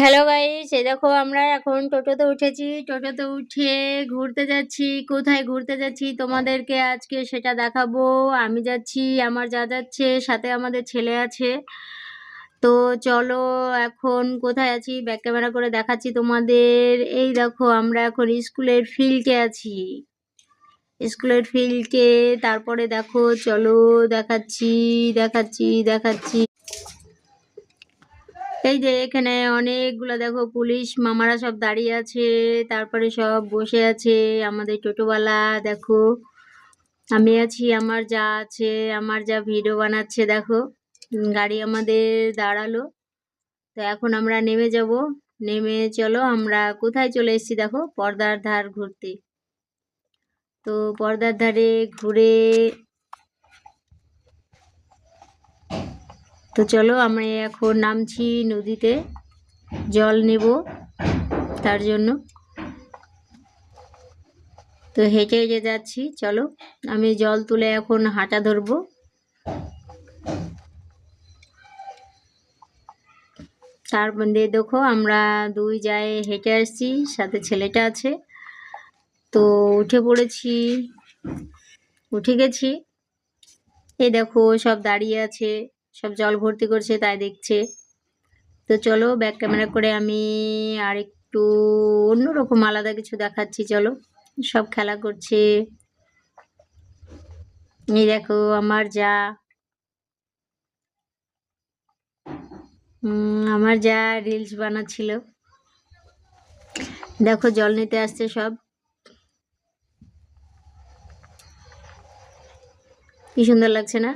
Hello guys, এই দেখো আমরা এখন টোটোতে উঠেছি। টোটোতে উঠে ঘুরতে যাচ্ছি। কোথায় ঘুরতে যাচ্ছি তোমাদেরকে আজকে সেটা দেখাবো। আমি যাচ্ছি, আমার যা যাচ্ছে, সাথে আমাদের ছেলে আছে। তো চলো, এখন কোথায় আছি ব্যাক ক্যামেরা করে দেখাচ্ছি তোমাদের। এই দেখো আমরা এখন স্কুলের ফিল্ডে আছি। স্কুলের ফিল্ডে তারপরে দেখো, চলো দেখাচ্ছি দেখাচ্ছি দেখাচ্ছি। এই যে এখানে অনেকগুলো দেখো পুলিশ মামারা সব দাঁড়িয়ে আছে, তারপরে সব বসে আছে। আমাদের টোটোওয়ালা দেখো, আমি আছি, আমার যা আছে, আমার যা ভিডিও বানাচ্ছে দেখো। গাড়ি আমাদের দাঁড়ালো। তো এখন আমরা নেমে যাব। নেমে চলো, আমরা কোথায় চলে এসেছি দেখো, পর্দার ধার ঘুরতে। তো পর্দার ধারে ঘুরে, তো চলো আমরা এখন নামছি নদীতে, জল নেব তার জন্য। তো হেঁটে হেঁটে যাচ্ছি, চলো আমি জল তুলে এখন হাঁটা ধরবো। তার মধ্যে দেখো আমরা দুই জায়গায় হেঁটে আসছি, সাথে ছেলেটা আছে। তো উঠে পড়েছি, উঠে গেছি। এই দেখো সব দাঁড়িয়ে আছে, সব জল ভর্তি করছে তাই দেখছে। তো চলো ব্যাক ক্যামেরা করে আমি আর একটু অন্যরকম আলাদা কিছু দেখাচ্ছি। চলো, সব খেলা করছে। এই দেখো আমার যা, আমার যা রিলস বানাচ্ছিল। দেখো জল নিতে আসছে সব, কি সুন্দর লাগছে না?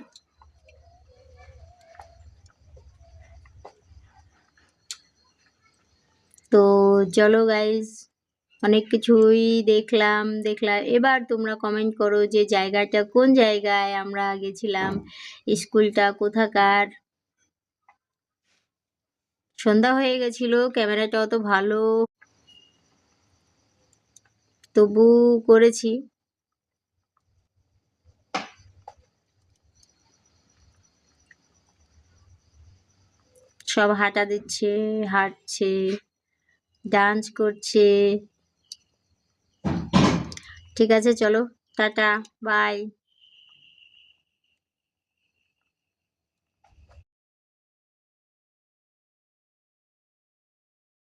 তো চলো গাইস, অনেক কিছুই দেখলাম। এবার তোমরা কমেন্ট করো যে জায়গাটা কোন জায়গায় আমরা গেছিলাম, স্কুলটা কোথাকার। সন্ধ্যা হয়ে গেছিল, ক্যামেরাটা অত ভালো তবু করেছি। সব হাঁটা দিচ্ছে, হাঁটছে, ডান্স করছে। ঠিক আছে, চলো টাটা, বাই।